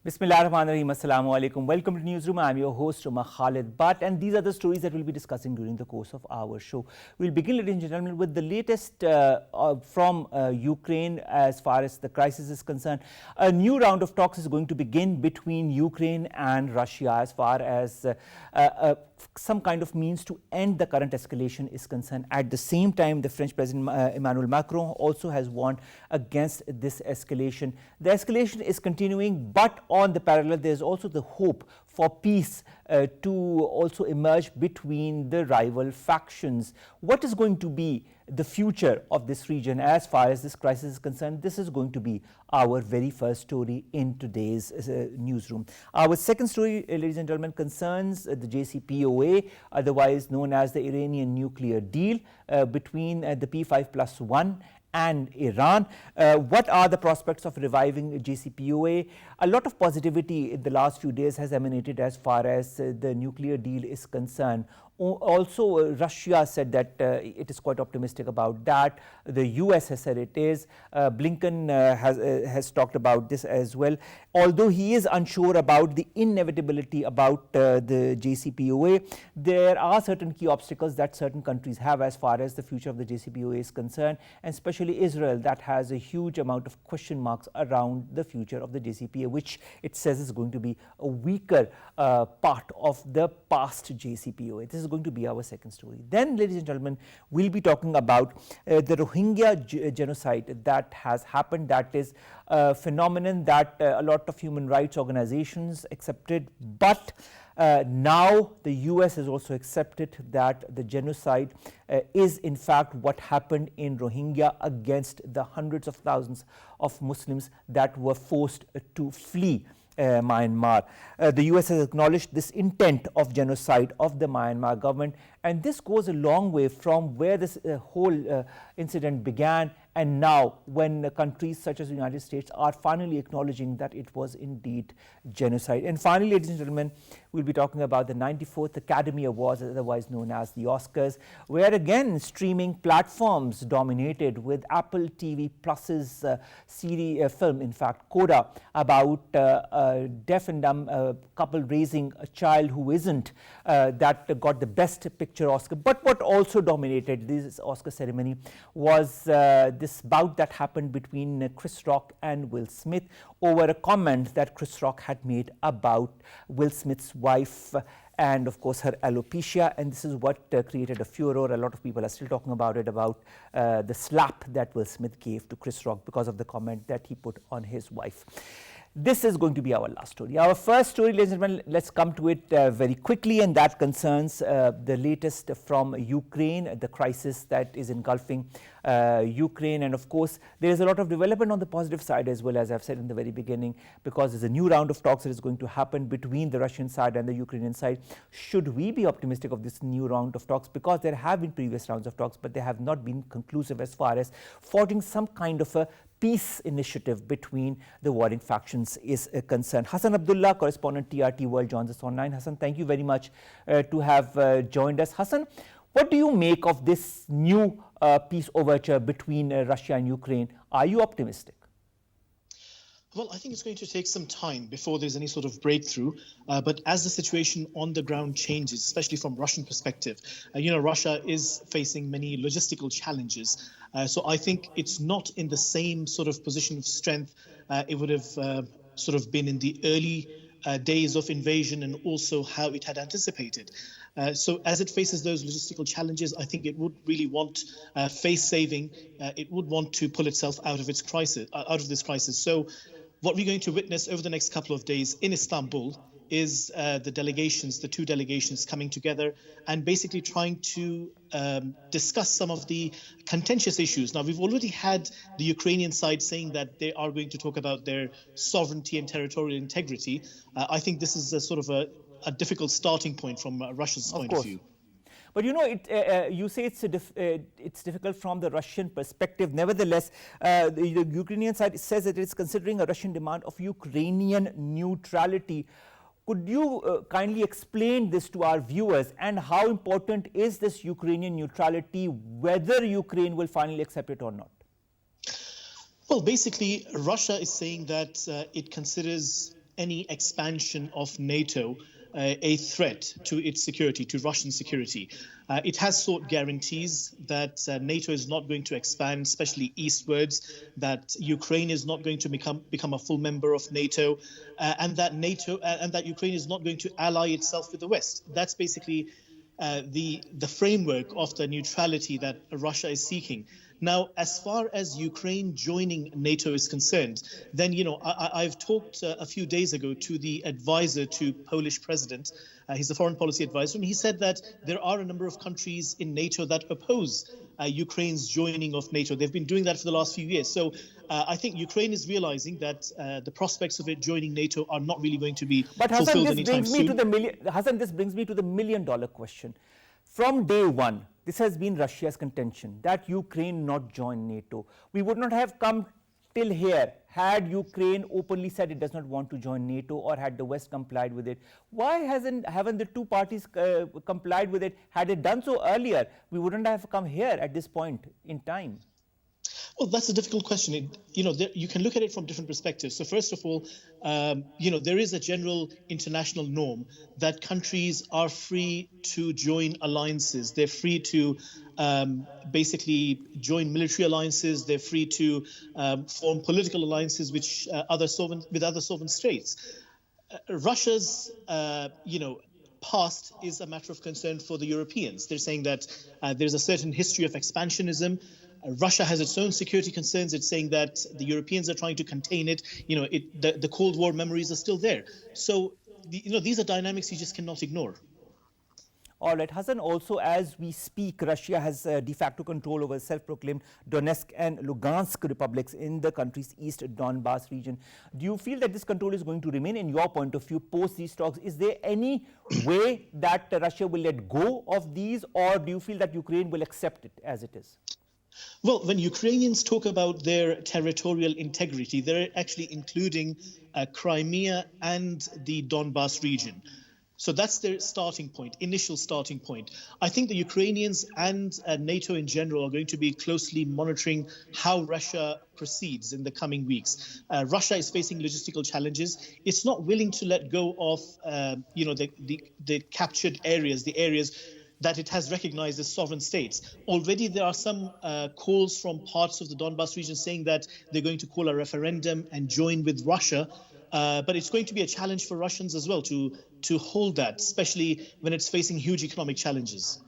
Bismillahirrahmanirrahim. Assalamu alaikum. Welcome to Newsroom. I'm your host, Khalid Butt, and these are the stories that we'll be discussing during the course of our show. We'll begin, ladies and gentlemen, with the latest from Ukraine as far as the crisis is concerned. A new round of talks is going to begin between Ukraine and Russia as far as some kind of means to end the current escalation is concerned. At the same time, the French President Emmanuel Macron also has warned against this escalation. The escalation is continuing, but on the parallel, there's also the hope for peace to also emerge between the rival factions. What is going to be the future of this region as far as this crisis is concerned? This is going to be our very first story in today's newsroom. Our second story, ladies and gentlemen, concerns the JCPOA, otherwise known as the Iranian nuclear deal between the P5+1 and Iran. What are the prospects of reviving JCPOA? A lot of positivity in the last few days has emanated as far as the nuclear deal is concerned. Also, Russia said that it is quite optimistic about that. The US has said it is. Blinken has talked about this as well. Although he is unsure about the inevitability about the JCPOA, there are certain key obstacles that certain countries have as far as the future of the JCPOA is concerned, and especially Israel, that has a huge amount of question marks around the future of the JCPOA, which it says is going to be a weaker part of the past JCPOA. This is going to be our second story. Then, ladies and gentlemen, we'll be talking about the Rohingya genocide that has happened. That is a phenomenon that a lot of human rights organizations accepted, but now the US has also accepted that the genocide is in fact what happened in Rohingya against the hundreds of thousands of Muslims that were forced to flee Myanmar. The US has acknowledged this intent of genocide of the Myanmar government, and this goes a long way from where this whole incident began, and now when countries such as the United States are finally acknowledging that it was indeed genocide. And finally, ladies and gentlemen, we'll be talking about the 94th Academy Awards, otherwise known as the Oscars, where again streaming platforms dominated, with Apple TV Plus's film, in fact, CODA, about a deaf and dumb couple raising a child who isn't, that got the Best Picture Oscar. But what also dominated this Oscar ceremony was this bout that happened between Chris Rock and Will Smith over a comment that Chris Rock had made about Will Smith's wife and of course her alopecia, and this is what created a furor. A lot of people are still talking about it, about the slap that Will Smith gave to Chris Rock because of the comment that he put on his wife. This is going to be our last story. Our first story, ladies and gentlemen, let's come to it very quickly, and that concerns the latest from Ukraine, the crisis that is engulfing Ukraine. And of course, there is a lot of development on the positive side as well, as I've said in the very beginning, because there's a new round of talks that is going to happen between the Russian side and the Ukrainian side. Should we be optimistic of this new round of talks? Because there have been previous rounds of talks, but they have not been conclusive as far as forging some kind of a peace initiative between the warring factions is concerned. Hassan Abdullah, correspondent TRT World, joins us online. Hassan, thank you very much to have joined us. Hassan, what do you make of this new peace overture between Russia and Ukraine? Are you optimistic? Well, I think it's going to take some time before there's any sort of breakthrough. But as the situation on the ground changes, especially from Russian perspective, Russia is facing many logistical challenges. So I think it's not in the same sort of position of strength it would have sort of been in the early days of invasion, and also how it had anticipated. So as it faces those logistical challenges, I think it would really want face saving. It would want to pull itself out of its crisis, So what we're going to witness over the next couple of days in Istanbul is the two delegations coming together and basically trying to discuss some of the contentious issues. Now, we've already had the Ukrainian side saying that they are going to talk about their sovereignty and territorial integrity. I think this is a sort of a difficult starting point from Russia's point of view. But you say it's difficult from the Russian perspective. Nevertheless, the Ukrainian side says that it's considering a Russian demand of Ukrainian neutrality. Could you kindly explain this to our viewers, and how important is this Ukrainian neutrality, whether Ukraine will finally accept it or not? Well, basically, Russia is saying that it considers any expansion of NATO a threat to its security, to Russian security. It has sought guarantees that NATO is not going to expand, especially eastwards, that Ukraine is not going to become a full member of NATO, and that Ukraine is not going to ally itself with the West. That's basically the framework of the neutrality that Russia is seeking. Now, as far as Ukraine joining NATO is concerned, then, I've talked a few days ago to the advisor to Polish president. He's the foreign policy advisor, and he said that there are a number of countries in NATO that oppose Ukraine's joining of NATO. They've been doing that for the last few years. So I think Ukraine is realizing that the prospects of it joining NATO are not really going to be fulfilled anytime soon. Hassan, this brings me to the million-dollar question. From day one, this has been Russia's contention that Ukraine not join NATO. We would not have come till here had Ukraine openly said it does not want to join NATO, or had the West complied with it. Why haven't the two parties complied with it? Had it done so earlier, we wouldn't have come here at this point in time. Well, that's a difficult question. You can look at it from different perspectives. So first of all, there is a general international norm that countries are free to join alliances. They're free to basically join military alliances. They're free to form political alliances with other sovereign states. Russia's, past is a matter of concern for the Europeans. They're saying that there's a certain history of expansionism. Russia has its own security concerns. It's saying that the Europeans are trying to contain it. The Cold War memories are still there. So, these are dynamics you just cannot ignore. All right, Hassan, also as we speak, Russia has de facto control over self-proclaimed Donetsk and Lugansk republics in the country's East Donbass region. Do you feel that this control is going to remain, in your point of view, post these talks? Is there any way that Russia will let go of these, or do you feel that Ukraine will accept it as it is? Well, when Ukrainians talk about their territorial integrity, they're actually including Crimea and the Donbass region. So that's their starting point, initial starting point. I think the Ukrainians and NATO in general are going to be closely monitoring how Russia proceeds in the coming weeks. Russia is facing logistical challenges. It's not willing to let go of, the captured areas, the areas that it has recognized as sovereign states. Already there are some calls from parts of the Donbass region saying that they're going to call a referendum and join with Russia. But it's going to be a challenge for Russians as well to hold that, especially when it's facing huge economic challenges.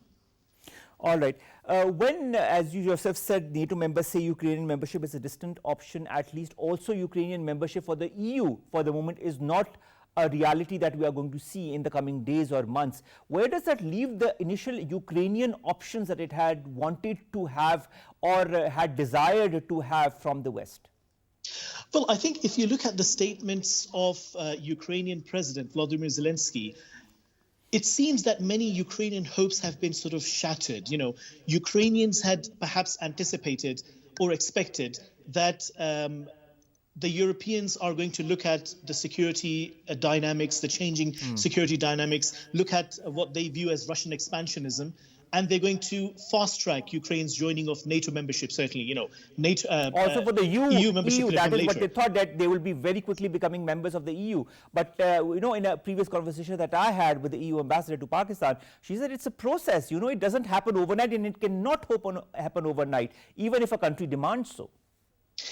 All right. When, as you yourself said, NATO members say Ukrainian membership is a distant option, at least also Ukrainian membership for the EU for the moment is not a reality that we are going to see in the coming days or months. Where does that leave the initial Ukrainian options that it had wanted to have or had desired to have from the West? Well, I think if you look at the statements of Ukrainian President Volodymyr Zelensky, it seems that many Ukrainian hopes have been sort of shattered. Ukrainians had perhaps anticipated or expected that the Europeans are going to look at the security dynamics, the changing security dynamics, look at what they view as Russian expansionism, and they're going to fast-track Ukraine's joining of NATO membership, certainly, NATO. Also for the EU membership that is later. what they thought, that they will be very quickly becoming members of the EU. But, in a previous conversation that I had with the EU ambassador to Pakistan, she said it's a process, it doesn't happen overnight, and it cannot happen overnight, even if a country demands so.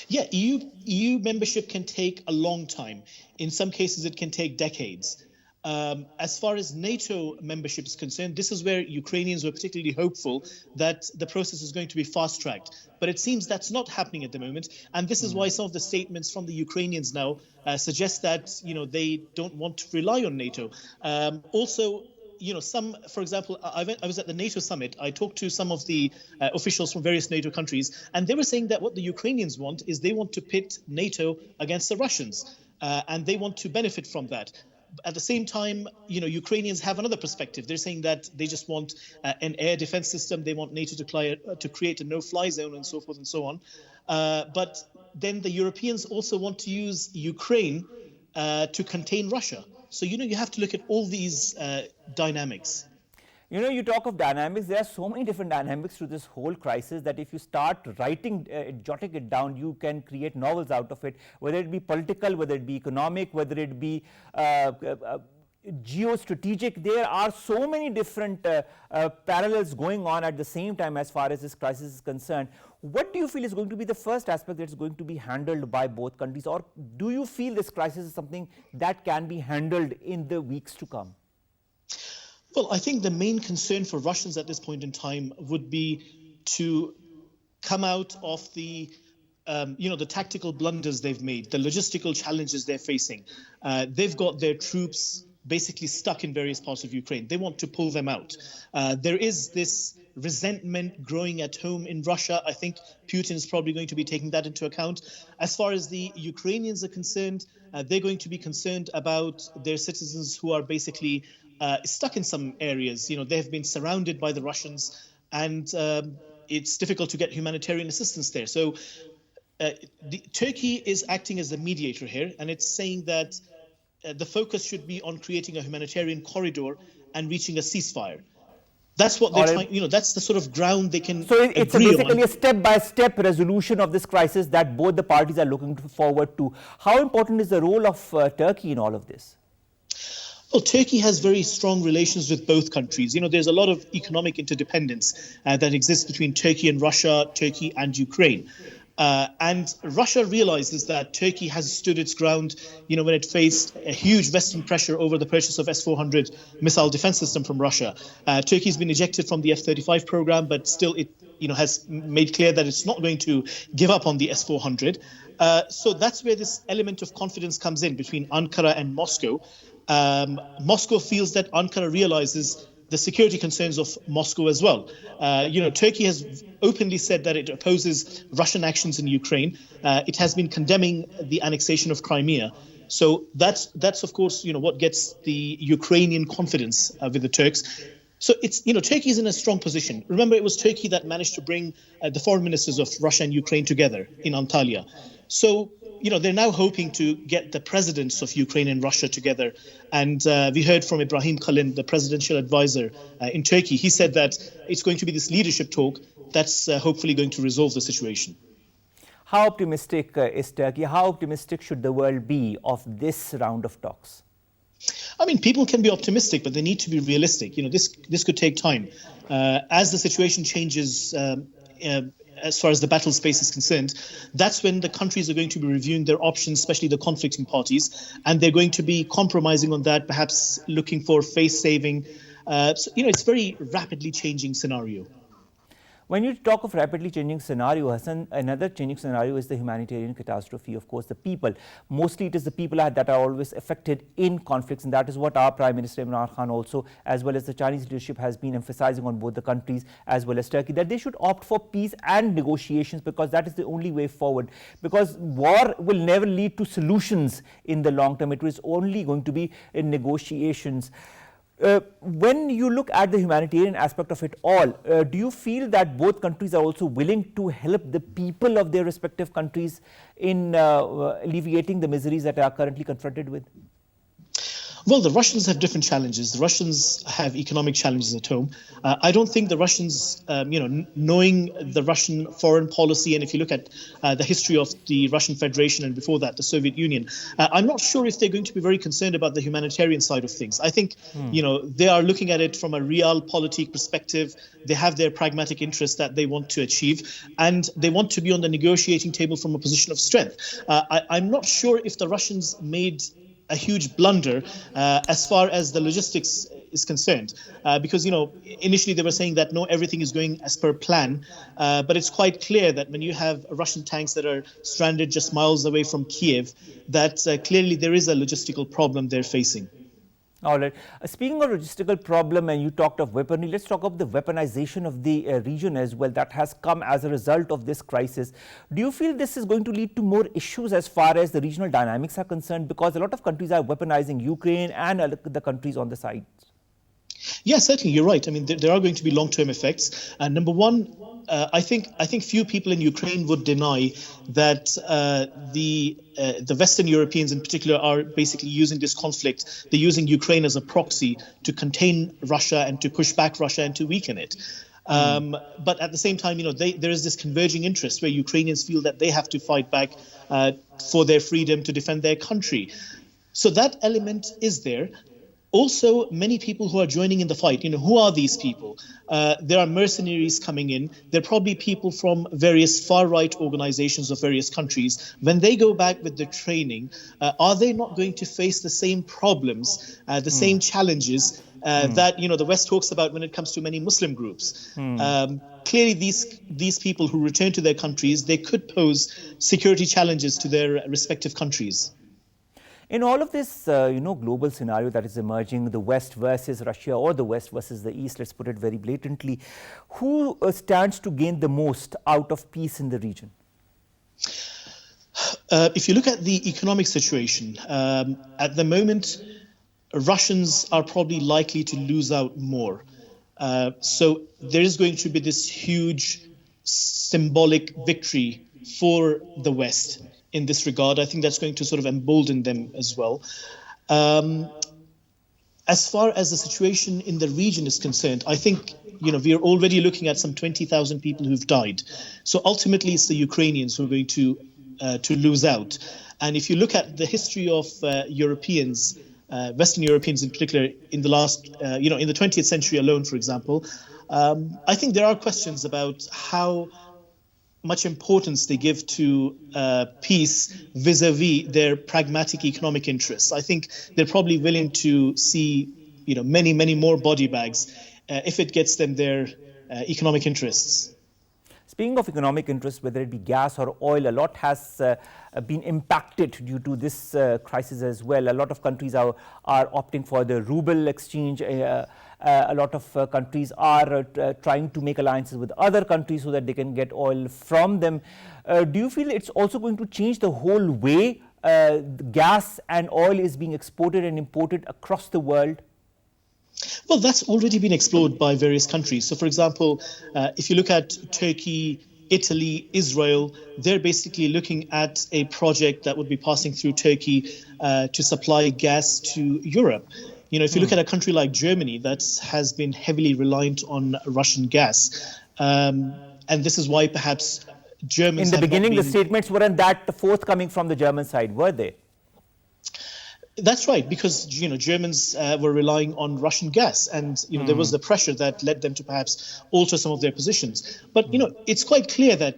Yeah, EU membership can take a long time. In some cases, it can take decades. As far as NATO membership is concerned, this is where Ukrainians were particularly hopeful that the process is going to be fast-tracked. But it seems that's not happening at the moment. And this is why some of the statements from the Ukrainians now suggest that, they don't want to rely on NATO. Also, for example, I was at the NATO summit. I talked to some of the officials from various NATO countries, and they were saying that what the Ukrainians want is they want to pit NATO against the Russians, and they want to benefit from that. At the same time, Ukrainians have another perspective. They're saying that they just want an air defense system. They want NATO to create a no-fly zone and so forth and so on. But then the Europeans also want to use Ukraine to contain Russia. So, you have to look at all these dynamics. You know, you talk of dynamics. There are so many different dynamics to this whole crisis that if you start writing, jotting it down, you can create novels out of it, whether it be political, whether it be economic, whether it be geostrategic. There are so many different parallels going on at the same time as far as this crisis is concerned. What do you feel is going to be the first aspect that is going to be handled by both countries, or do you feel this crisis is something that can be handled in the weeks to come? Well, I think the main concern for Russians at this point in time would be to come out of the the tactical blunders they've made, the logistical challenges they're facing. They've got their troops basically stuck in various parts of Ukraine. They want to pull them out. There is this resentment growing at home in Russia. I think Putin is probably going to be taking that into account. As far as the Ukrainians are concerned, they're going to be concerned about their citizens who are basically stuck in some areas. You know, they have been surrounded by the Russians, and it's difficult to get humanitarian assistance there. So Turkey is acting as the mediator here, and it's saying that the focus should be on creating a humanitarian corridor and reaching a ceasefire. That's what they're trying, that's the sort of ground they can So it's basically a step-by-step resolution of this crisis that both the parties are looking forward to. How important is the role of Turkey in all of this? Well, Turkey has very strong relations with both countries. You know, there's a lot of economic interdependence that exists between Turkey and Russia, Turkey and Ukraine. And Russia realizes that Turkey has stood its ground, when it faced a huge Western pressure over the purchase of S-400 missile defense system from Russia. Turkey's been ejected from the F-35 program, but still it, has made clear that it's not going to give up on the S-400. So that's where this element of confidence comes in between Ankara and Moscow. Moscow feels that Ankara realizes the security concerns of Moscow as well. Turkey has openly said that it opposes Russian actions in Ukraine. It has been condemning the annexation of Crimea. So that's of course, what gets the Ukrainian confidence with the Turks. So it's, Turkey is in a strong position. Remember, it was Turkey that managed to bring the foreign ministers of Russia and Ukraine together in Antalya. So, they're now hoping to get the presidents of Ukraine and Russia together. And we heard from Ibrahim Kalin, the presidential advisor in Turkey. He said that it's going to be this leadership talk that's hopefully going to resolve the situation. How optimistic is Turkey? How optimistic should the world be of this round of talks? I mean, people can be optimistic, but they need to be realistic. This could take time. As the situation changes, as far as the battle space is concerned, that's when the countries are going to be reviewing their options, especially the conflicting parties, and they're going to be compromising on that, perhaps looking for face saving. It's a very rapidly changing scenario. When you talk of rapidly changing scenario, Hassan, another changing scenario is the humanitarian catastrophe. Of course, the people, mostly it is the people that are always affected in conflicts, and that is what our Prime Minister Imran Khan also, as well as the Chinese leadership, has been emphasizing on both the countries as well as Turkey, that they should opt for peace and negotiations, because that is the only way forward. Because war will never lead to solutions in the long term. It is only going to be in negotiations. When you look at the humanitarian aspect of it all, do you feel that both countries are also willing to help the people of their respective countries in alleviating the miseries that they are currently confronted with? Well, the Russians have different challenges. The Russians have economic challenges at home. I don't think the Russians, knowing the Russian foreign policy, and if you look at the history of the Russian Federation and before that, the Soviet Union, I'm not sure if they're going to be very concerned about the humanitarian side of things. I think, they are looking at it from a realpolitik perspective. They have their pragmatic interests that they want to achieve, and they want to be on the negotiating table from a position of strength. I'm not sure if the Russians made a huge blunder as far as the logistics is concerned, because initially they were saying that no, everything is going as per plan, but it's quite clear that when you have Russian tanks that are stranded just miles away from Kiev, that clearly there is a logistical problem they're facing. All right. Speaking of logistical problem, and you talked of weaponry, let's talk of the weaponization of the region as well that has come as a result of this crisis. Do you feel this is going to lead to more issues as far as the regional dynamics are concerned? Because a lot of countries are weaponizing Ukraine and the countries on the sides. Yeah, certainly, you're right. I mean, there are going to be long-term effects. Number one, I think few people in Ukraine would deny that the Western Europeans in particular are basically using this conflict. They're using Ukraine as a proxy to contain Russia and to push back Russia and to weaken it. But at the same time, there is this converging interest where Ukrainians feel that they have to fight back for their freedom to defend their country. So that element is there. Also, many people who are joining in the fight, who are these people? There are mercenaries coming in. There are probably people from various far-right organizations of various countries. When they go back with their training, are they not going to face the same problems, the same challenges that the West talks about when it comes to many Muslim groups? Clearly, these people who return to their countries, they could pose security challenges to their respective countries. In all of this, global scenario that is emerging, the West versus Russia or the West versus the East, let's put it very blatantly, who stands to gain the most out of peace in the region? If you look at the economic situation, at the moment, Russians are probably likely to lose out more. So there is going to be this huge symbolic victory for the West. In this regard, I think that's going to sort of embolden them as well. As far as the situation in the region is concerned, I think we are already looking at some 20,000 people who've died. So ultimately, it's the Ukrainians who are going to lose out. And if you look at the history of Europeans, Western Europeans in particular, in the last, in the 20th century alone, for example, I think there are questions about how much importance they give to peace vis-a-vis their pragmatic economic interests. I think they're probably willing to see, many, many more body bags if it gets them their economic interests. Speaking of economic interests, whether it be gas or oil, a lot has been impacted due to this crisis as well. A lot of countries are opting for the ruble exchange. A lot of countries are trying to make alliances with other countries so that they can get oil from them. Do you feel it's also going to change the whole way gas and oil is being exported and imported across the world? Well, that's already been explored by various countries. So, for example, if you look at Turkey, Italy, Israel, they're basically looking at a project that would be passing through Turkey to supply gas to Europe. If you look at a country like Germany, that has been heavily reliant on Russian gas. And this is why perhaps Germans... In the beginning, the statements weren't that forthcoming from the German side, were they? That's right, because Germans were relying on Russian gas, and there was the pressure that led them to perhaps alter some of their positions. But it's quite clear that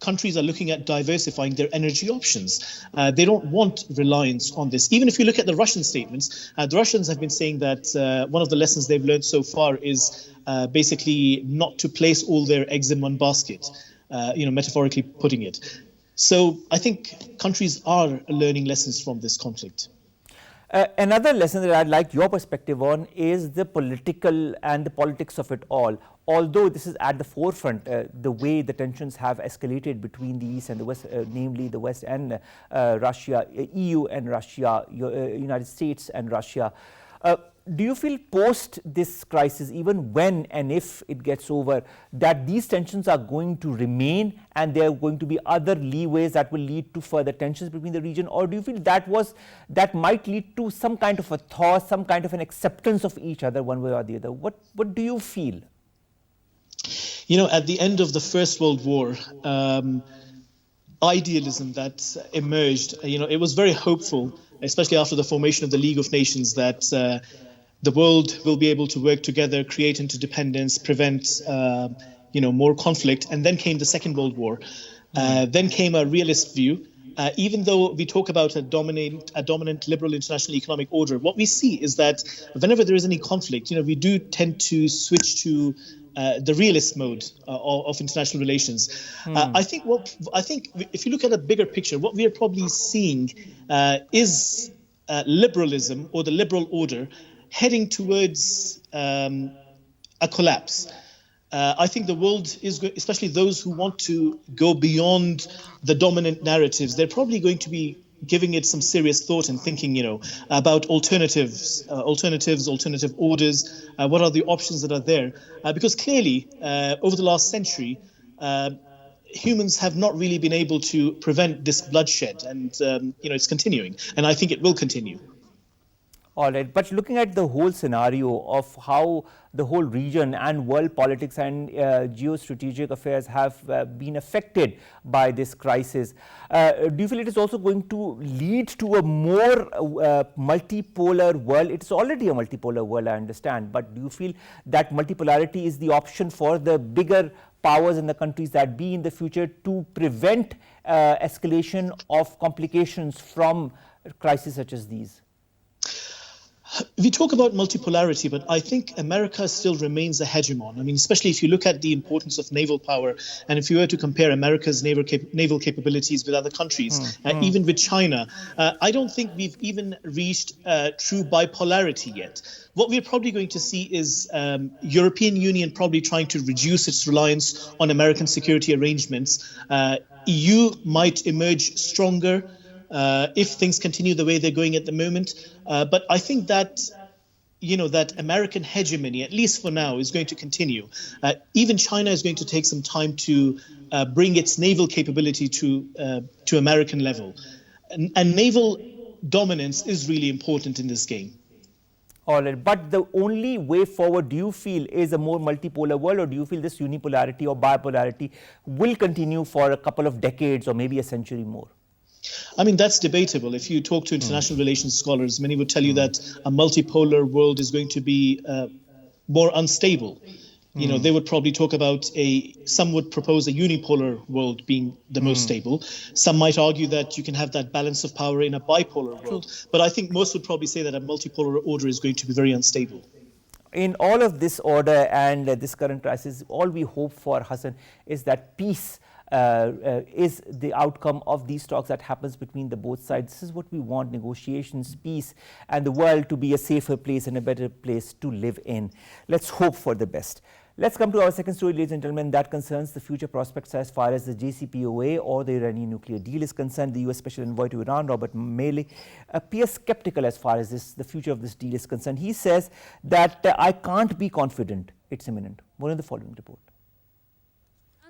countries are looking at diversifying their energy options. They don't want reliance on this. Even if you look at the Russian statements, the Russians have been saying that one of the lessons they've learned so far is basically not to place all their eggs in one basket, metaphorically putting it. So I think countries are learning lessons from this conflict. Another lesson that I'd like your perspective on is the political and the politics of it all. Although this is at the forefront, the way the tensions have escalated between the East and the West, namely the West and Russia, EU and Russia, United States and Russia. Do you feel post this crisis, even when and if it gets over, that these tensions are going to remain and there are going to be other leeways that will lead to further tensions between the region? Or do you feel that might lead to some kind of a thaw, some kind of an acceptance of each other one way or the other? What do you feel? At the end of the First World War, idealism that emerged, it was very hopeful, especially after the formation of the League of Nations, that the world will be able to work together, create interdependence, prevent, more conflict. And then came the Second World War. Then came a realist view. Even though we talk about a dominant liberal international economic order, what we see is that whenever there is any conflict, we do tend to switch to the realist mode of international relations. I think if you look at a bigger picture, what we are probably seeing is liberalism or the liberal order heading towards a collapse. I think the world is, especially those who want to go beyond the dominant narratives, they're probably going to be giving it some serious thought and thinking, about alternative orders. What are the options that are there? Because clearly, over the last century, humans have not really been able to prevent this bloodshed, and it's continuing, and I think it will continue. All right, but looking at the whole scenario of how the whole region and world politics and geostrategic affairs have been affected by this crisis, do you feel it is also going to lead to a more multipolar world? It's already a multipolar world, I understand, but do you feel that multipolarity is the option for the bigger powers and the countries that be in the future to prevent escalation of complications from crises such as these? We talk about multipolarity, but I think America still remains a hegemon. I mean, especially if you look at the importance of naval power, and if you were to compare America's naval capabilities with other countries, even with China, I don't think we've even reached true bipolarity yet. What we're probably going to see is European Union probably trying to reduce its reliance on American security arrangements. EU might emerge stronger if things continue the way they're going at the moment. But I think that, that American hegemony, at least for now, is going to continue. Even China is going to take some time to bring its naval capability to American level. And naval dominance is really important in this game. All right, but the only way forward, do you feel, is a more multipolar world, or do you feel this unipolarity or bipolarity will continue for a couple of decades or maybe a century more? I mean, that's debatable. If you talk to international relations scholars, many would tell you that a multipolar world is going to be more unstable. They would probably talk about some would propose a unipolar world being the most stable. Some might argue that you can have that balance of power in a bipolar world. But I think most would probably say that a multipolar order is going to be very unstable. In all of this order and this current crisis, all we hope for, Hassan, is that peace is the outcome of these talks that happens between the both sides. This is what we want: negotiations, peace, and the world to be a safer place and a better place to live in. Let's hope for the best. Let's come to our second story, ladies and gentlemen, that concerns the future prospects as far as the JCPOA or the Iranian nuclear deal is concerned. The US Special Envoy to Iran, Robert Malley, appears skeptical as far as the future of this deal is concerned. He says that I can't be confident it's imminent. More in the following report.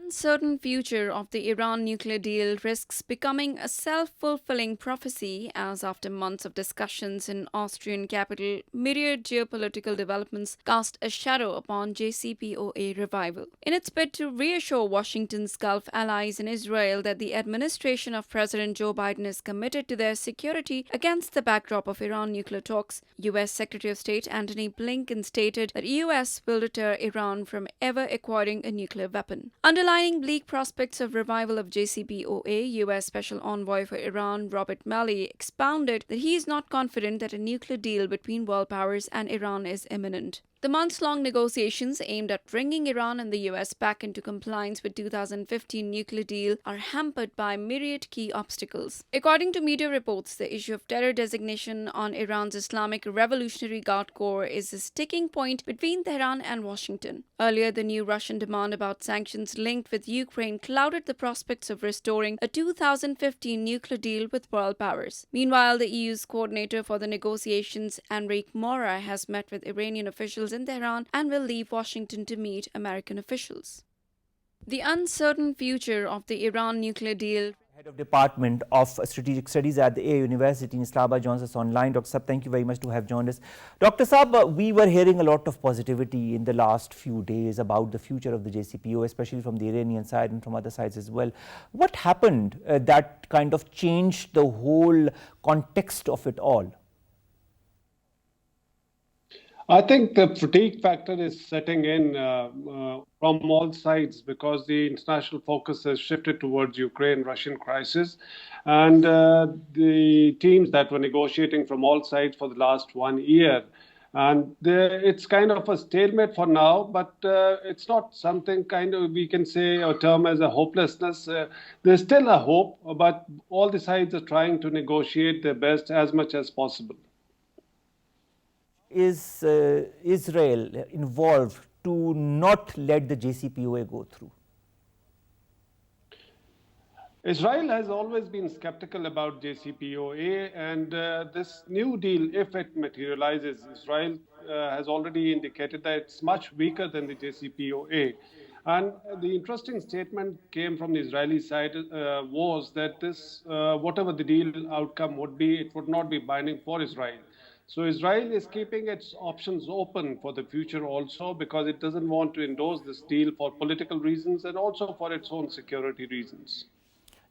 Uncertain future of the Iran nuclear deal risks becoming a self-fulfilling prophecy as after months of discussions in Austrian capital, myriad geopolitical developments cast a shadow upon JCPOA revival. In its bid to reassure Washington's Gulf allies in Israel that the administration of President Joe Biden is committed to their security against the backdrop of Iran nuclear talks, U.S. Secretary of State Antony Blinken stated that U.S. will deter Iran from ever acquiring a nuclear weapon. Underlying bleak prospects of revival of JCPOA, U.S. Special Envoy for Iran Robert Malley expounded that he is not confident that a nuclear deal between world powers and Iran is imminent. The months-long negotiations aimed at bringing Iran and the U.S. back into compliance with 2015 nuclear deal are hampered by myriad key obstacles. According to media reports, the issue of terror designation on Iran's Islamic Revolutionary Guard Corps is a sticking point between Tehran and Washington. Earlier, the new Russian demand about sanctions linked with Ukraine clouded the prospects of restoring a 2015 nuclear deal with world powers. Meanwhile, the EU's coordinator for the negotiations, Enrique Mora, has met with Iranian officials in Tehran and will leave Washington to meet American officials. The uncertain future of the Iran nuclear deal. Head of Department of Strategic Studies at the IAEA University in Islamabad joins us online. Dr. Saab, thank you very much to have joined us. Dr. Saab, we were hearing a lot of positivity in the last few days about the future of the JCPOA, especially from the Iranian side and from other sides as well. What happened that kind of changed the whole context of it all? I think the fatigue factor is setting in from all sides because the international focus has shifted towards Ukraine-Russian crisis. And the teams that were negotiating from all sides for the last 1 year, and it's kind of a stalemate for now, but it's not something kind of we can say or term as a hopelessness. There's still a hope, but all the sides are trying to negotiate their best as much as possible. Is Israel involved to not let the JCPOA go through? Israel has always been skeptical about JCPOA, and this new deal, if it materializes, Israel has already indicated that it's much weaker than the JCPOA. And the interesting statement came from the Israeli side was that this, whatever the deal outcome would be, it would not be binding for Israel. So Israel is keeping its options open for the future also because it doesn't want to endorse this deal for political reasons and also for its own security reasons.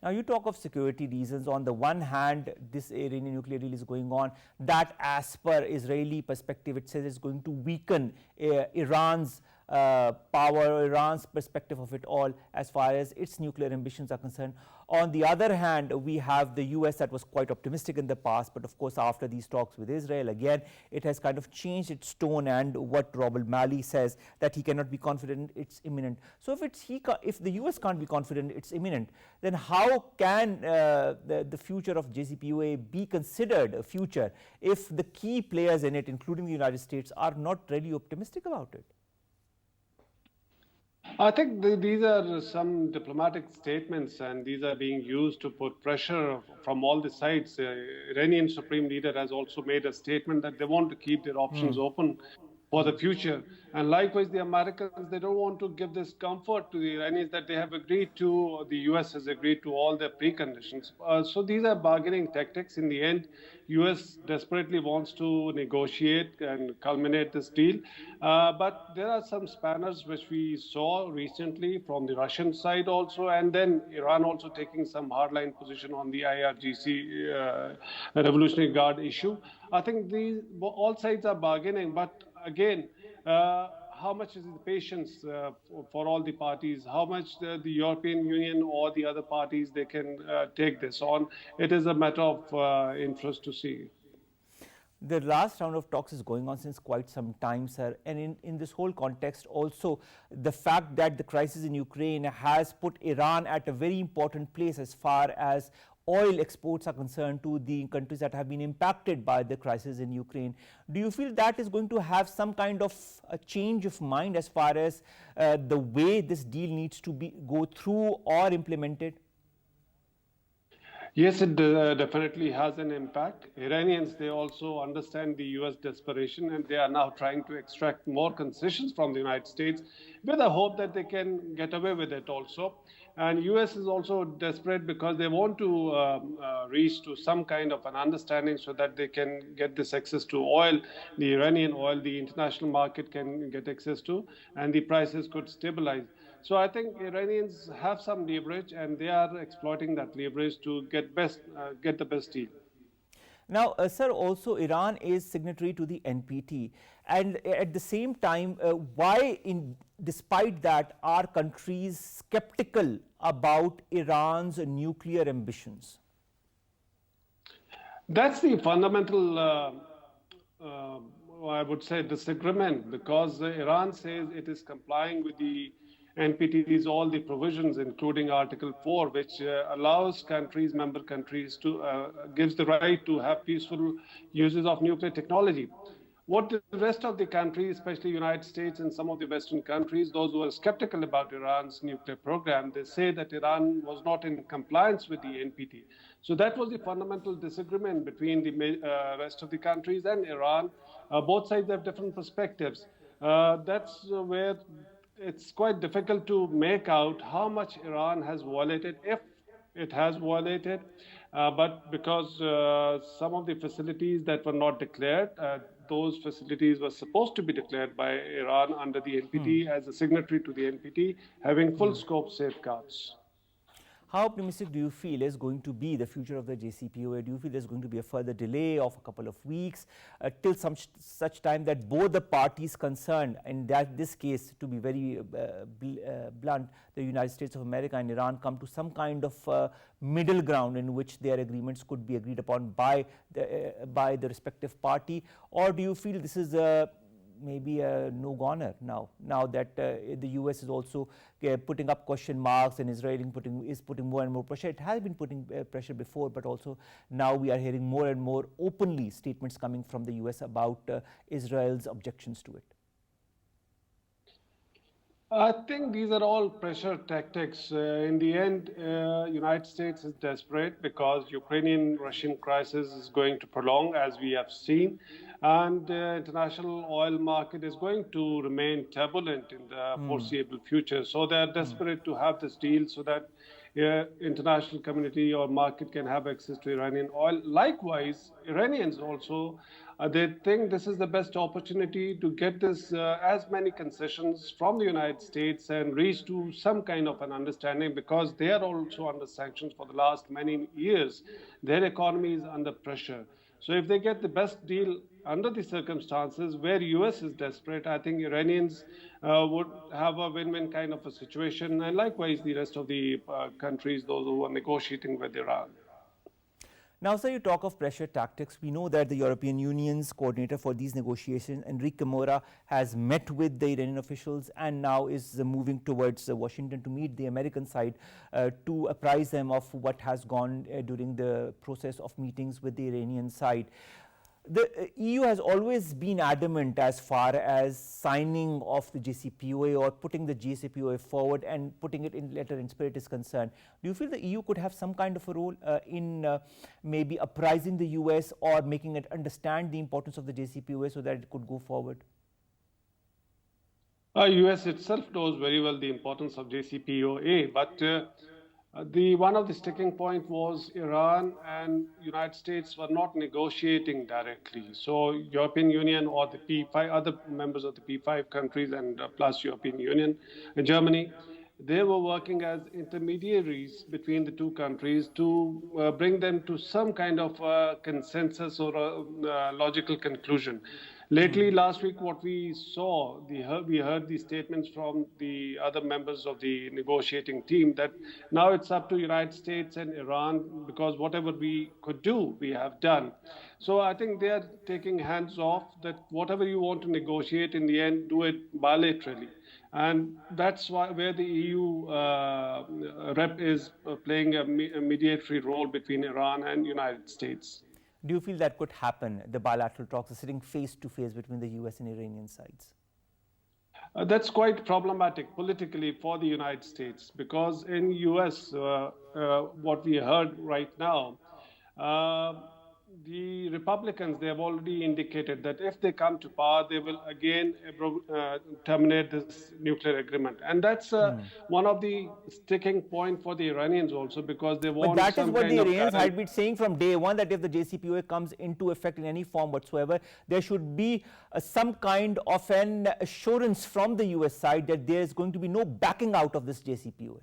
Now, you talk of security reasons. On the one hand, this Iranian nuclear deal is going on. That, as per Israeli perspective, it says it's going to weaken Iran's power, Iran's perspective of it all as far as its nuclear ambitions are concerned. On the other hand, we have the US that was quite optimistic in the past, but of course, after these talks with Israel, again, it has kind of changed its tone, and what Robert Malley says that he cannot be confident it's imminent. So if the US can't be confident it's imminent, then how can the future of JCPOA be considered a future if the key players in it, including the United States, are not really optimistic about it? I think these are some diplomatic statements, and these are being used to put pressure from all the sides. Iranian Supreme Leader has also made a statement that they want to keep their options open for the future. And likewise, the Americans, they don't want to give this comfort to the Iranians that they have agreed to, the US has agreed to all their preconditions. So these are bargaining tactics. In the end, US desperately wants to negotiate and culminate this deal. But there are some spanners which we saw recently from the Russian side also, and then Iran also taking some hardline position on the IRGC Revolutionary Guard issue. I think all sides are bargaining, but again, how much is the patience for all the parties? How much the European Union or the other parties they can take this on? It is a matter of interest to see. The last round of talks is going on since quite some time, sir. And in this whole context also, the fact that the crisis in Ukraine has put Iran at a very important place as far as oil exports are concerned to the countries that have been impacted by the crisis in Ukraine. Do you feel that is going to have some kind of a change of mind as far as the way this deal needs to go through or implemented? Yes, it definitely has an impact. Iranians, they also understand the US desperation, and they are now trying to extract more concessions from the United States with a hope that they can get away with it also. And US is also desperate because they want to reach to some kind of an understanding so that they can get this access to oil, the Iranian oil, the international market can get access to, and the prices could stabilize. So I think Iranians have some leverage, and they are exploiting that leverage to get the best deal. Now, sir, also Iran is signatory to the NPT, and at the same time, why, despite that, are countries skeptical about Iran's nuclear ambitions? That's the fundamental, I would say, disagreement, because Iran says it is complying with the NPT's all the provisions, including Article 4, which allows member countries to gives the right to have peaceful uses of nuclear technology. What the rest of the countries, especially United States and some of the Western countries, those who are skeptical about Iran's nuclear program, they say that Iran was not in compliance with the NPT. So that was the fundamental disagreement between the rest of the countries and Iran. Both sides have different perspectives. That's where it's quite difficult to make out how much Iran has violated, if it has violated, but because some of the facilities that were not declared, those facilities were supposed to be declared by Iran under the NPT as a signatory to the NPT, having full scope safeguards. How optimistic do you feel is going to be the future of the JCPOA? Do you feel there's going to be a further delay of a couple of weeks till such time that both the parties concerned, in this case, to be very blunt, the United States of America and Iran, come to some kind of middle ground in which their agreements could be agreed upon by the respective party? Or do you feel this is maybe a no-goner now that the US is also putting up question marks and Israel is putting more and more pressure? It has been putting pressure before, but also now we are hearing more and more openly statements coming from the US about Israel's objections to it. I think these are all pressure tactics. In the end, United States is desperate because Ukrainian-Russian crisis is going to prolong, as we have seen, and the international oil market is going to remain turbulent in the foreseeable future. So they are desperate to have this deal so that international community or market can have access to Iranian oil. Likewise, Iranians also they think this is the best opportunity to get this as many concessions from the United States and reach to some kind of an understanding because they are also under sanctions for the last many years. Their economy is under pressure. So if they get the best deal under the circumstances where US is desperate, I think Iranians would have a win-win kind of a situation, and likewise the rest of the countries, those who are negotiating with Iran. Now, sir, you talk of pressure tactics. We know that the European Union's coordinator for these negotiations, Enrique Mora, has met with the Iranian officials and now is moving towards Washington to meet the American side to apprise them of what has gone during the process of meetings with the Iranian side. The EU has always been adamant as far as signing of the JCPOA or putting the JCPOA forward and putting it in letter and spirit is concerned. Do you feel the EU could have some kind of a role in maybe apprising the US or making it understand the importance of the JCPOA so that it could go forward? US itself knows very well the importance of JCPOA, but one of the sticking point was Iran and United States were not negotiating directly. So European Union or the P5 other members of the P5 countries and plus European Union and Germany, they were working as intermediaries between the two countries to bring them to some kind of consensus or a logical conclusion. Lately, last week, what we saw, we heard the statements from the other members of the negotiating team that now it's up to United States and Iran because whatever we could do, we have done. So I think they are taking hands off that whatever you want to negotiate in the end, do it bilaterally. And that's where the EU rep is playing a mediatory role between Iran and United States. Do you feel that could happen, the bilateral talks, sitting face to face between the US and Iranian sides? That's quite problematic politically for the United States because in US, what we heard right now, the Republicans, they have already indicated that if they come to power, they will again terminate this nuclear agreement. And that's one of the sticking point for the Iranians also because they want But that is what the Iranians had been saying from day one, that if the JCPOA comes into effect in any form whatsoever, there should be some kind of an assurance from the US side that there is going to be no backing out of this JCPOA.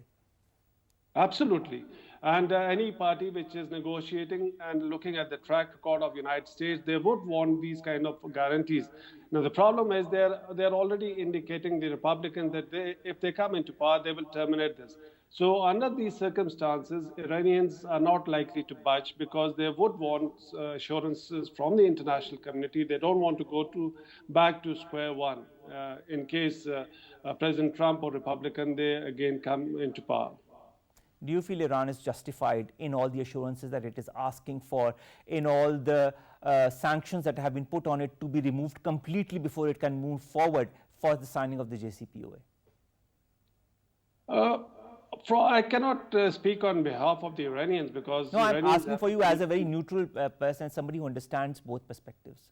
Absolutely. And any party which is negotiating and looking at the track record of United States, they would want these kind of guarantees. Now, the problem is they're already indicating, the Republicans, that if they come into power, they will terminate this. So under these circumstances, Iranians are not likely to budge because they would want assurances from the international community. They don't want to go back to square one in case President Trump or Republican, they again come into power. Do you feel Iran is justified in all the assurances that it is asking for, in all the sanctions that have been put on it to be removed completely before it can move forward for the signing of the JCPOA? I cannot speak on behalf of the Iranians because... No, I'm asking for you as a very neutral person, somebody who understands both perspectives.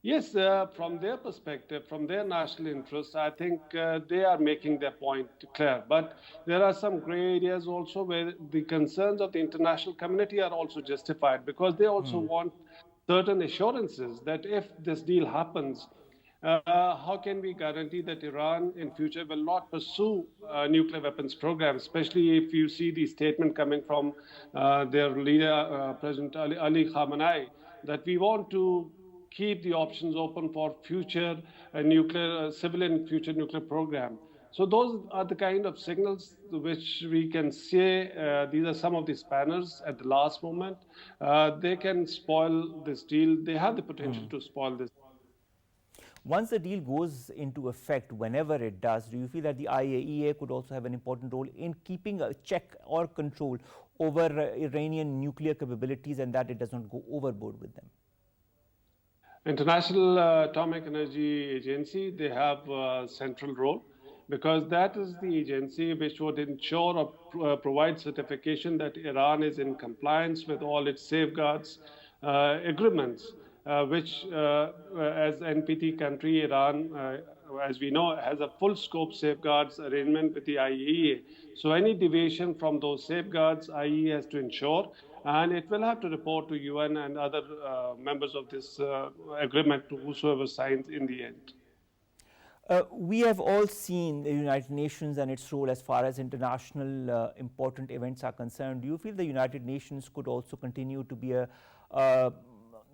Yes, from their perspective, from their national interests, I think they are making their point clear. But there are some gray areas also where the concerns of the international community are also justified because they also want certain assurances that if this deal happens, how can we guarantee that Iran in future will not pursue nuclear weapons program, especially if you see the statement coming from their leader, President Ali Khamenei, that we want to keep the options open for future civilian future nuclear program. So those are the kind of signals which we can say these are some of the spanners at the last moment. They can spoil this deal. They have the potential to spoil this. Once the deal goes into effect, whenever it does, do you feel that the IAEA could also have an important role in keeping a check or control over Iranian nuclear capabilities and that it does not go overboard with them? International Atomic Energy Agency, they have a central role. because that is the agency which would ensure or provide certification that Iran is in compliance with all its safeguards agreements, which as NPT country, Iran, as we know, has a full scope safeguards arrangement with the IAEA. So any deviation from those safeguards, IAEA has to ensure, and it will have to report to UN and other members of this agreement to whosoever signs in the end. We have all seen the United Nations and its role as far as international important events are concerned. Do you feel the United Nations could also continue to be a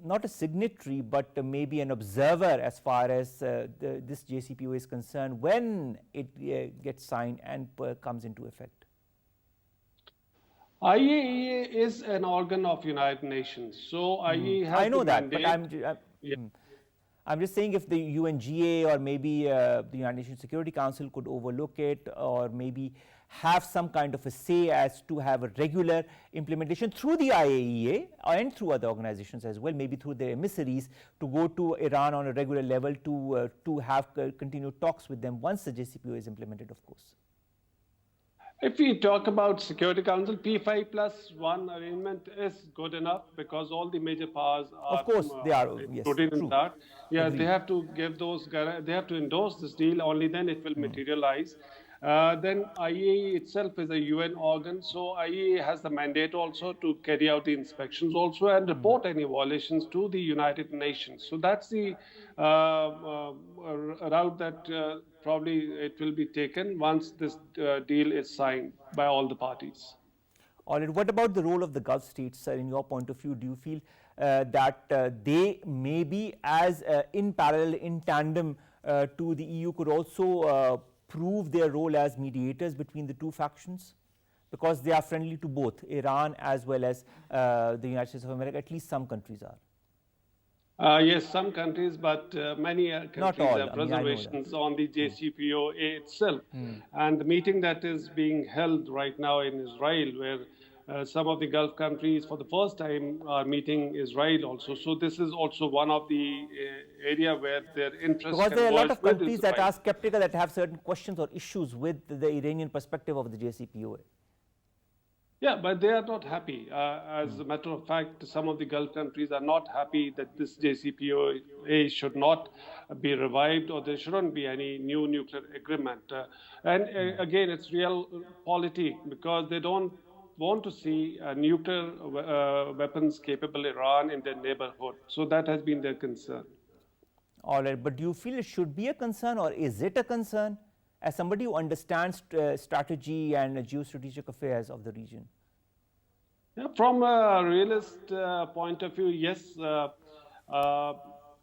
not a signatory, but maybe an observer as far as this JCPOA is concerned when it gets signed and comes into effect? IAEA is an organ of United Nations, so IAEA has I know the that, mandate. but I'm just saying if the UNGA or maybe the United Nations Security Council could overlook it, or maybe have some kind of a say as to have a regular implementation through the IAEA and through other organizations as well, maybe through their emissaries, to go to Iran on a regular level to have continued talks with them once the JCPOA is implemented, of course. If we talk about Security Council, P5+1 arrangement is good enough because all the major powers are, of course, they are, yes, included in that. Yeah, Agreed. they have to give those, they have to endorse this deal. Only then it will materialize. Then IAEA itself is a UN organ, so IAEA has the mandate also to carry out the inspections also and report any violations to the United Nations. So that's the route that probably it will be taken once this deal is signed by all the parties. All right. What about the role of the Gulf states, sir, in your point of view? Do you feel that they may be as in parallel, in tandem to the EU, could also prove their role as mediators between the two factions? Because they are friendly to both Iran as well as the United States of America, at least some countries are. Yes, some countries, but many countries have reservations on the JCPOA itself. And the meeting that is being held right now in Israel, where some of the Gulf countries for the first time are meeting Israel also. So this is also one of the area where their interest because there are a lot of countries Israel. that are skeptical, that have certain questions or issues with the Iranian perspective of the JCPOA. Yeah, but they are not happy. As a matter of fact, some of the Gulf countries are not happy that this JCPOA should not be revived, or there shouldn't be any new nuclear agreement. Again, it's realpolitik, because they don't want to see a nuclear weapons capable Iran in their neighborhood. So that has been their concern. All right, but do you feel it should be a concern, or is it a concern? As somebody who understands strategy and geostrategic affairs of the region. Yeah, from a realist point of view, yes,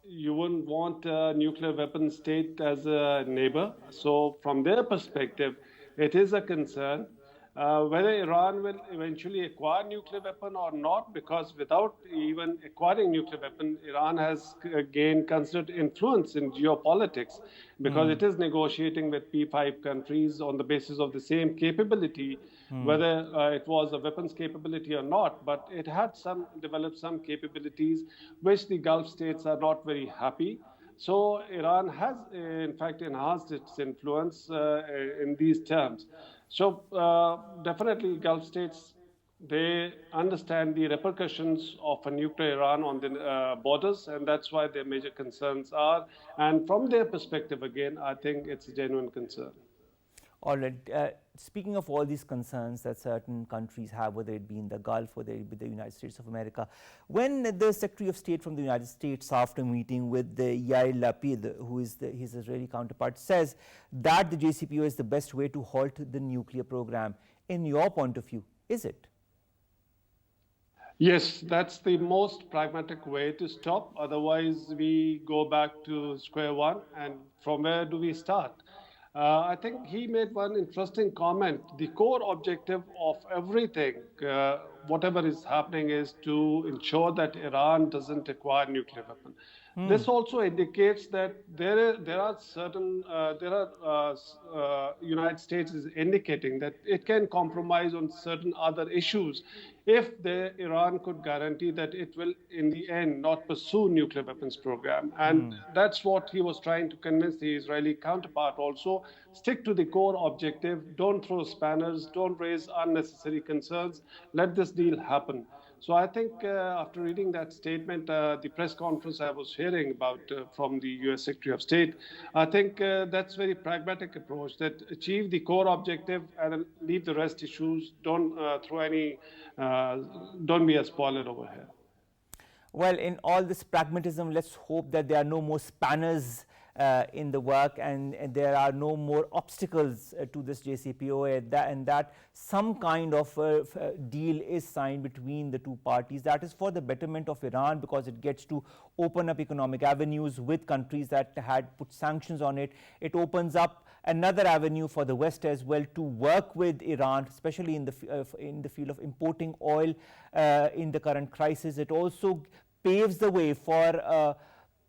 you wouldn't want a nuclear weapon state as a neighbor. So from their perspective, it is a concern. Whether Iran will eventually acquire nuclear weapon or not, because without even acquiring nuclear weapon, Iran has gained considerable influence in geopolitics, because it is negotiating with P5 countries on the basis of the same capability, whether it was a weapons capability or not, but it had developed some capabilities which the Gulf states are not very happy. So Iran has, in fact, enhanced its influence in these terms. So definitely Gulf states, they understand the repercussions of a nuclear Iran on the borders, and that's why their major concerns are. And from their perspective, again, I think it's a genuine concern. All right. Speaking of all these concerns that certain countries have, whether it be in the Gulf or whether it be the United States of America, when the Secretary of State from the United States, after meeting with the Yair Lapid, who is his Israeli counterpart, says that the JCPOA is the best way to halt the nuclear program, in your point of view, is it? Yes, that's the most pragmatic way to stop. Otherwise, we go back to square one. And from where do we start? I think he made one interesting comment. The core objective of everything whatever is happening is to ensure that Iran doesn't acquire nuclear weapon. This also indicates that United States is indicating that it can compromise on certain other issues if Iran could guarantee that it will, in the end, not pursue nuclear weapons program. And that's what he was trying to convince the Israeli counterpart also. Stick to the core objective, don't throw spanners, don't raise unnecessary concerns, let this deal happen. So I think after reading that statement, the press conference I was hearing about from the US Secretary of State, I think that's very pragmatic approach, that achieve the core objective and leave the rest issues. Don't don't be a spoiler over here. Well, in all this pragmatism, let's hope that there are no more spanners in the work, and there are no more obstacles to this JCPOA, and that some kind of deal is signed between the two parties. That is for the betterment of Iran, because it gets to open up economic avenues with countries that had put sanctions on it. It opens up another avenue for the West as well to work with Iran, especially in the field of importing oil in the current crisis. It also paves the way for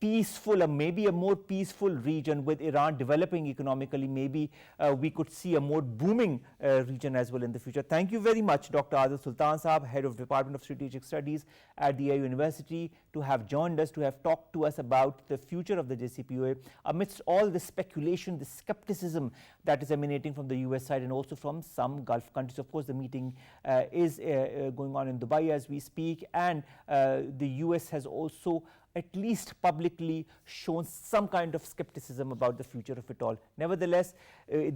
peaceful, or maybe a more peaceful region with Iran developing economically. Maybe we could see a more booming region as well in the future. Thank you very much, Dr. Adil Sultan Saab, Head of Department of Strategic Studies at the IAEA University, to have joined us, to have talked to us about the future of the JCPOA amidst all the speculation, the skepticism that is emanating from the US side and also from some Gulf countries. Of course, the meeting is going on in Dubai as we speak, and the US has also at least publicly shown some kind of skepticism about the future of it all. Nevertheless, if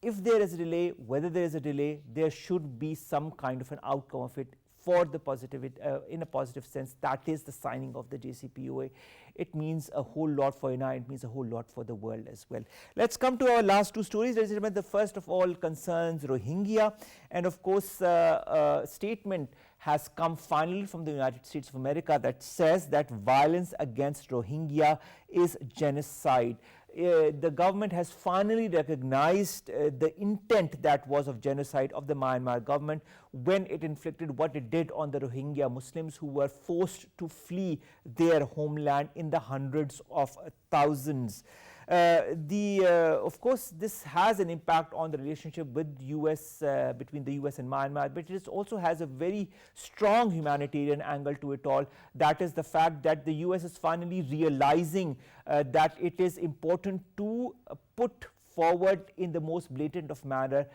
there is a delay, whether there is a delay, there should be some kind of an outcome of it for the positive, in a positive sense. That is the signing of the JCPOA. It means a whole lot for Iran, it means a whole lot for the world as well. Let's come to our last two stories. Ladies and gentlemen, the first of all concerns Rohingya, and of course a statement has come finally from the United States of America that says that violence against Rohingya is genocide. The government has finally recognized the intent that was of genocide of the Myanmar government when it inflicted what it did on the Rohingya Muslims who were forced to flee their homeland in the hundreds of thousands. Of course, this has an impact on the relationship with between the US and Myanmar, but it also has a very strong humanitarian angle to it all. That is the fact that the US is finally realizing that it is important to put forward in the most blatant of manner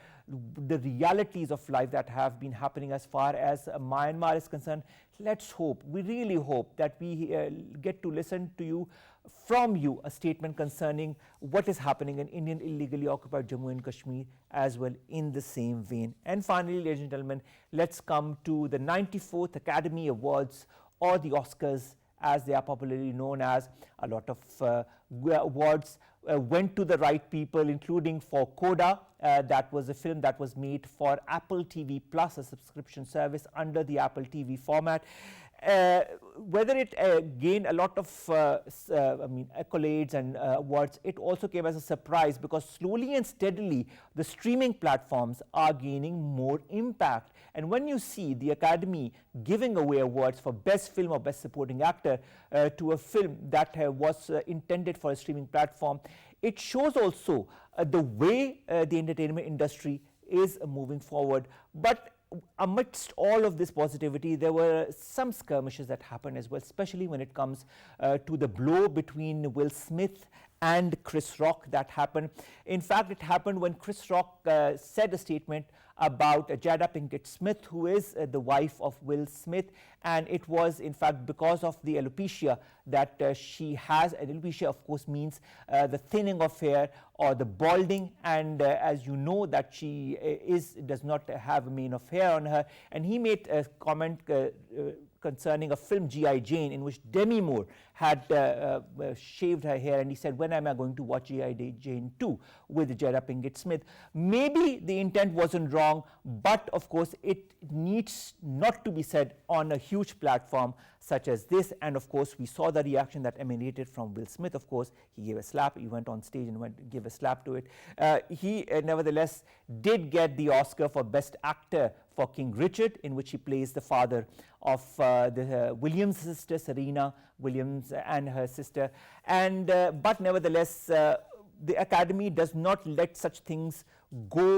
the realities of life that have been happening as far as Myanmar is concerned. Let's hope, we really hope that we get to listen to you, from you, a statement concerning what is happening in Indian illegally occupied Jammu and Kashmir as well in the same vein. And finally, ladies and gentlemen, let's come to the 94th Academy Awards, or the Oscars as they are popularly known as. A lot of awards went to the right people, including for CODA. That was a film that was made for Apple TV Plus, a subscription service under the Apple TV format. Whether it gained a lot of accolades and awards, it also came as a surprise, because slowly and steadily the streaming platforms are gaining more impact. And when you see the Academy giving away awards for Best Film or Best Supporting Actor to a film that was intended for a streaming platform, it shows also the way the entertainment industry is moving forward. But amidst all of this positivity, there were some skirmishes that happened as well, especially when it comes to the blow between Will Smith and Chris Rock that happened. In fact, it happened when Chris Rock said a statement about Jada Pinkett Smith, who is the wife of Will Smith, and it was in fact because of the alopecia that she has. And alopecia, of course, means the thinning of hair or the balding, and as you know that she does not have a mane of hair on her. And he made a comment concerning a film G.I. Jane, in which Demi Moore had shaved her hair, and he said, when am I going to watch G.I. Jane 2 with Jada Pinkett Smith? Maybe the intent wasn't wrong, but of course it needs not to be said on a huge platform such as this. And of course we saw the reaction that emanated from Will Smith. Of course, he gave a slap, he went on stage and gave a slap to it. He nevertheless did get the Oscar for Best Actor for King Richard, in which he plays the father of the Williams sister, Serena Williams, and her sister. And but nevertheless, the Academy does not let such things go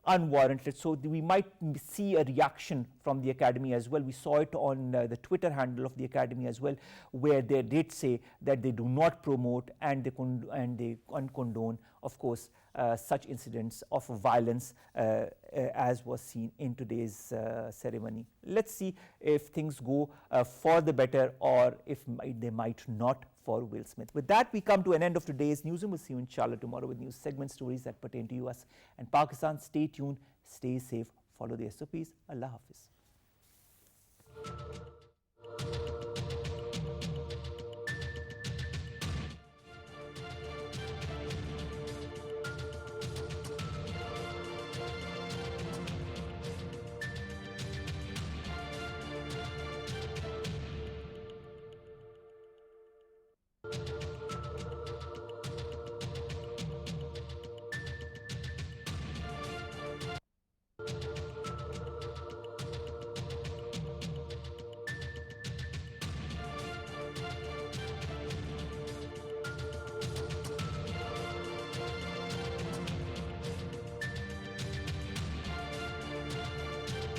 unwarranted. So we might see a reaction from the Academy as well. We saw it on the Twitter handle of the Academy as well, where they did say that they do not promote and they condone, of course, such incidents of violence as was seen in today's ceremony. Let's see if things go for the better, or if they might not for Will Smith. With that, we come to an end of today's Newsroom. We'll see you inshallah tomorrow with news segment stories that pertain to US and Pakistan. Stay tuned, stay safe, follow the SOPs. Allah Hafiz.